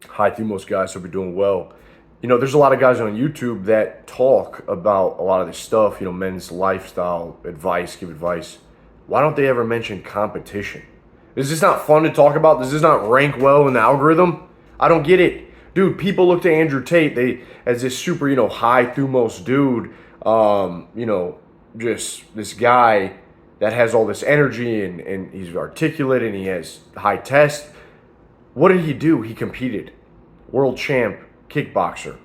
Hi, Thumos guys. Hope you're doing well. There's a lot of guys on YouTube that talk about a lot of this stuff, men's lifestyle advice, give advice. Why don't they ever mention competition? Is this not fun to talk about? Does this not rank well in the algorithm? I don't get it. Dude, people look to Andrew Tate as this super, high Thumos dude, just this guy that has all this energy and he's articulate and he has high test. What did he do? He competed. World champ kickboxer.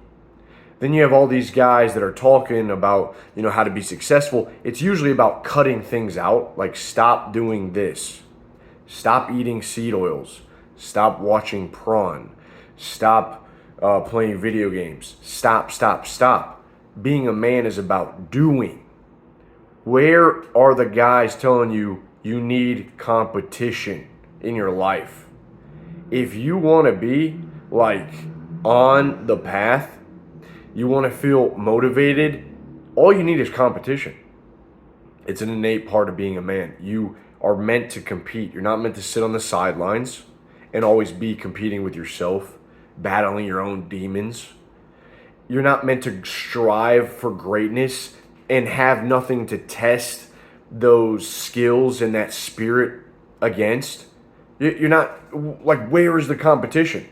Then you have all these guys that are talking about, how to be successful. It's usually about cutting things out, like stop doing this. Stop eating seed oils. Stop watching prawn. Stop playing video games. Stop, stop, stop. Being a man is about doing. Where are the guys telling you you need competition in your life? If you want to be like on the path, you want to feel motivated, all you need is competition. It's an innate part of being a man. You are meant to compete. You're not meant to sit on the sidelines and always be competing with yourself, battling your own demons. You're not meant to strive for greatness and have nothing to test those skills and that spirit against. You're not, like, where is the competition?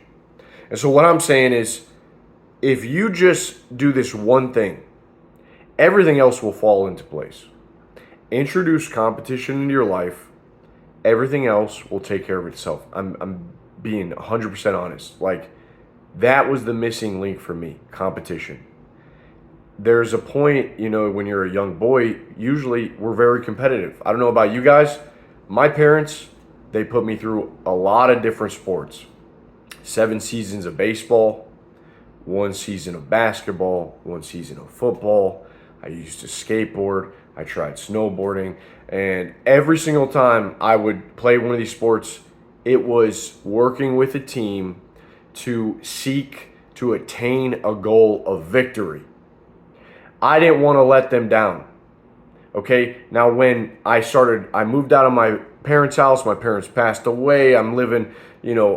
And so what I'm saying is, if you just do this one thing, everything else will fall into place. Introduce competition into your life, everything else will take care of itself. I'm being 100% honest. Like, that was the missing link for me, competition. There's a point, when you're a young boy, usually we're very competitive. I don't know about you guys. My parents, they put me through a lot of different sports. 7 seasons of baseball, 1 season of basketball, 1 season of football. I used to skateboard. I tried snowboarding. And every single time I would play one of these sports, it was working with a team to seek to attain a goal of victory. I didn't want to let them down. Okay, now when I moved out of my parents' house, my parents passed away, I'm living,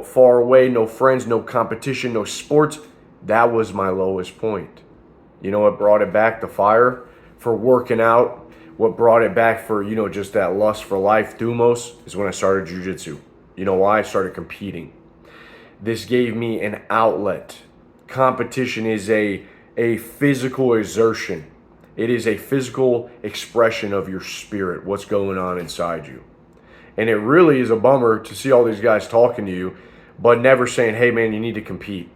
far away, no friends, no competition, no sports. That was my lowest point. You know what brought it back? The fire for working out. What brought it back for, just that lust for life, Thumos, is when I started jiu-jitsu. You know why? I started competing. This gave me an outlet. Competition is a physical exertion. It is a physical expression of your spirit, what's going on inside you. And it really is a bummer to see all these guys talking to you, but never saying, hey man, you need to compete.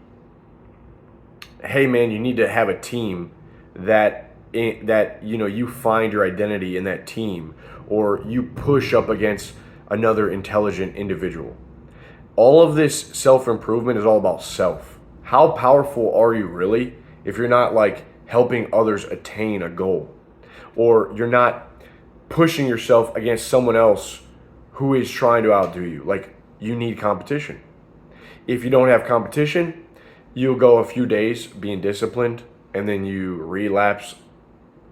Hey man, you need to have a team that you find your identity in that team, or you push up against another intelligent individual. All of this self-improvement is all about self. How powerful are you really if you're not like helping others attain a goal, or you're not pushing yourself against someone else who is trying to outdo you? Like, you need competition. If you don't have competition, you'll go a few days being disciplined and then you relapse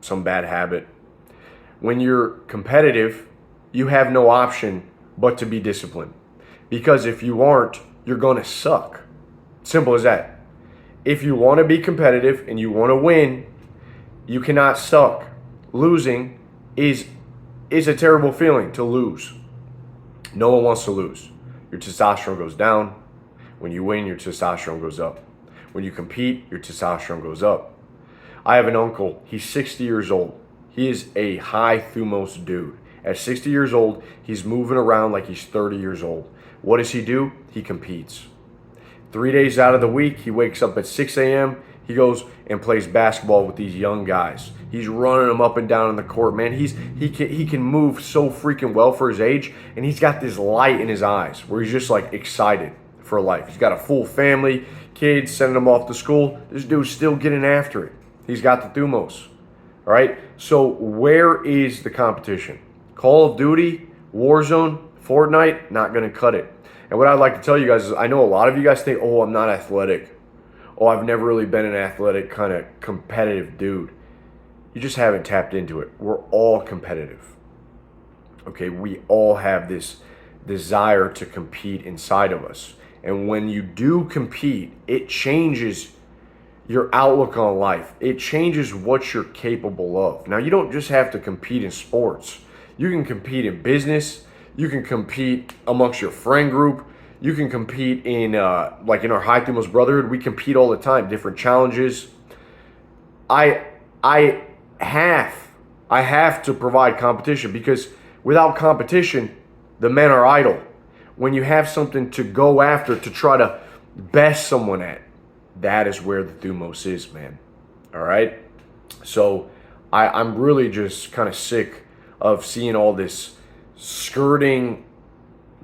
some bad habit. When you're competitive, you have no option but to be disciplined, because if you aren't, you're going to suck. Simple as that. If you want to be competitive and you want to win, you cannot suck. Losing is a terrible feeling, to lose. No one wants to lose. Your testosterone goes down. When you win, your testosterone goes up. When you compete, your testosterone goes up. I have an uncle. He's 60 years old. He is a high Thumos dude. At 60 years old, he's moving around like he's 30 years old. What does he do? He competes. 3 days out of the week, he wakes up at 6 a.m. He goes and plays basketball with these young guys. He's running them up and down in the court, man. He can move so freaking well for his age, and he's got this light in his eyes where he's just like excited for life. He's got a full family, kids, sending them off to school. This dude's still getting after it. He's got the Thumos. All right? So where is the competition? Call of Duty, Warzone, Fortnite, not going to cut it. And what I'd like to tell you guys is, I know a lot of you guys think, oh, I'm not athletic. Oh, I've never really been an athletic kind of competitive dude. You just haven't tapped into it. We're all competitive. Okay, we all have this desire to compete inside of us. And when you do compete, it changes your outlook on life. It changes what you're capable of. Now, you don't just have to compete in sports. You can compete in business. You can compete amongst your friend group. You can compete in, like in our High Thumos Brotherhood, we compete all the time, different challenges. I have to provide competition, because without competition, the men are idle. When you have something to go after, to try to best someone at, that is where the Thumos is, man. All right? So I'm really just kind of sick of seeing all this skirting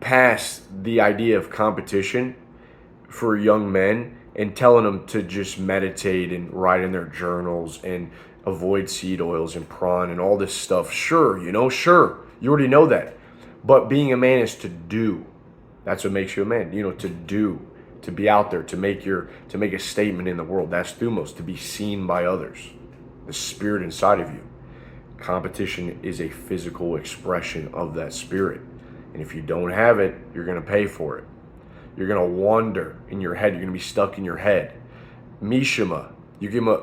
past the idea of competition for young men and telling them to just meditate and write in their journals and avoid seed oils and prawn and all this stuff. Sure, sure. You already know that. But being a man is to do. That's what makes you a man, to do, to be out there, to make a statement in the world. That's Thumos, to be seen by others. The spirit inside of you. Competition is a physical expression of that spirit. And if you don't have it, you're going to pay for it. You're going to wander in your head. You're going to be stuck in your head. Mishima, you give him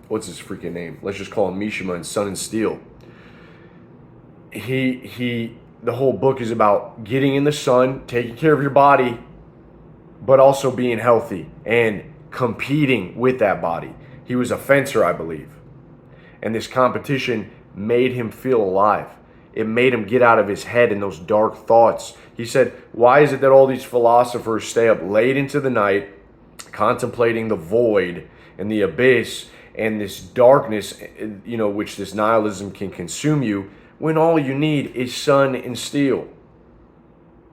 what's his freaking name? Let's just call him Mishima in Sun and Steel. The whole book is about getting in the sun, taking care of your body, but also being healthy and competing with that body. He was a fencer, I believe. And this competition made him feel alive. It made him get out of his head and those dark thoughts. He said, why is it that all these philosophers stay up late into the night contemplating the void and the abyss and this darkness, which this nihilism can consume you, when all you need is sun and steel?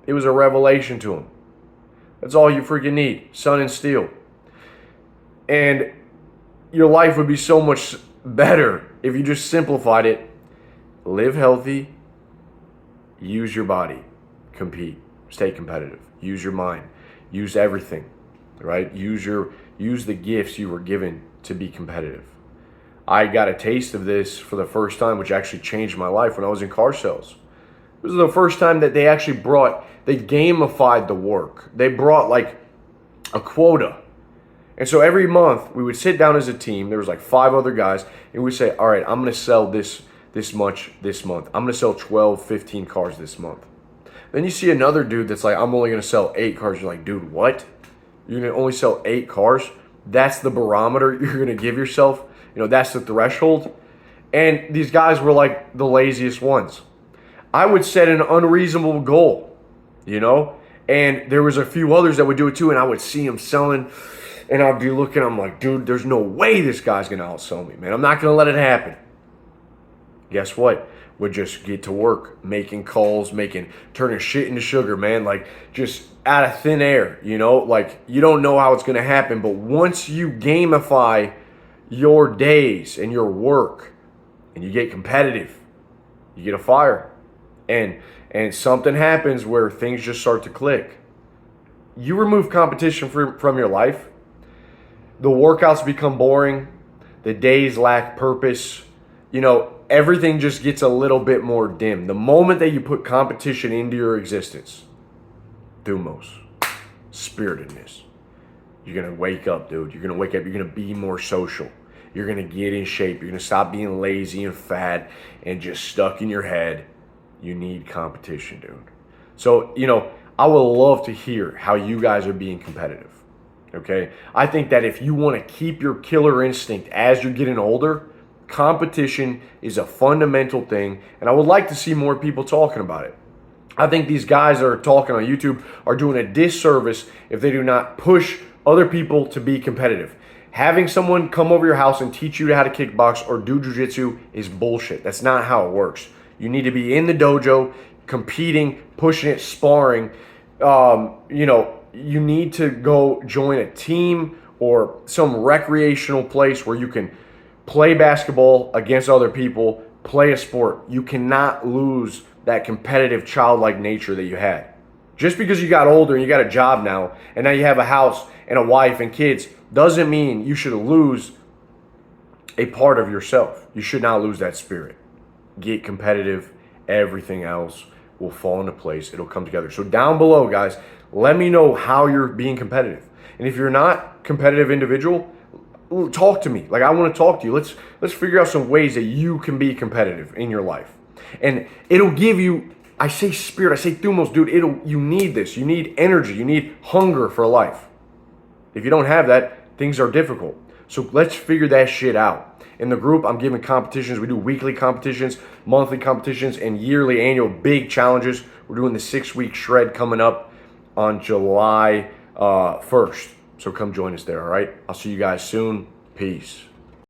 It was a revelation to him. That's all you freaking need, sun and steel. And your life would be so much better if you just simplified it. Live healthy, use your body, compete, stay competitive, use your mind, use everything, right? Use the gifts you were given to be competitive. I got a taste of this for the first time, which actually changed my life, when I was in car sales. It was the first time that they actually they gamified the work. They brought like a quota. And so every month we would sit down as a team. There was like 5 other guys, and we'd say, all right, I'm going to sell this much this month. I'm going to sell 12, 15 cars this month. Then you see another dude that's like, I'm only going to sell 8 cars. You're like, dude, what? You're going to only sell 8 cars? That's the barometer you're going to give yourself? That's the threshold? And these guys were like the laziest ones. I would set an unreasonable goal, and there was a few others that would do it too, and I would see them selling, and I'd be looking, I'm like, dude, there's no way this guy's going to outsell me, man. I'm not going to let it happen. Guess what? We'd just get to work, making calls, turning shit into sugar, man. Like, just out of thin air, Like, you don't know how it's going to happen, but once you gamify your days and your work, and you get competitive, you get a fire, and something happens where things just start to click. You remove competition from your life, the workouts become boring, the days lack purpose, everything just gets a little bit more dim. The moment that you put competition into your existence, Thumos, spiritedness, you're going to wake up, dude. You're going to wake up. You're going to be more social. You're going to get in shape. You're going to stop being lazy and fat and just stuck in your head. You need competition, dude. So, I would love to hear how you guys are being competitive, okay? I think that if you want to keep your killer instinct as you're getting older, competition is a fundamental thing, and I would like to see more people talking about it. I think these guys that are talking on YouTube are doing a disservice if they do not push other people to be competitive. Having someone come over your house and teach you how to kickbox or do jiu-jitsu is bullshit. That's not how it works. You need to be in the dojo, competing, pushing it, sparring. You need to go join a team or some recreational place where you can play basketball against other people, play a sport. You cannot lose that competitive childlike nature that you had. Just because you got older and you got a job now, and now you have a house and a wife and kids, doesn't mean you should lose a part of yourself. You should not lose that spirit. Get competitive. Everything else will fall into place. It'll come together. So down below, guys, Let me know how you're being competitive. And if you're not competitive individual, talk to me. Like, I want to talk to you. Let's figure out some ways that you can be competitive in your life. And it'll give you, I say spirit, I say Thumos, dude, you need this. You need energy. You need hunger for life. If you don't have that, things are difficult. So let's figure that shit out. In the group, I'm giving competitions. We do weekly competitions, monthly competitions, and yearly annual big challenges. We're doing the 6-week shred coming up on July 1st. So come join us there, all right? I'll see you guys soon. Peace.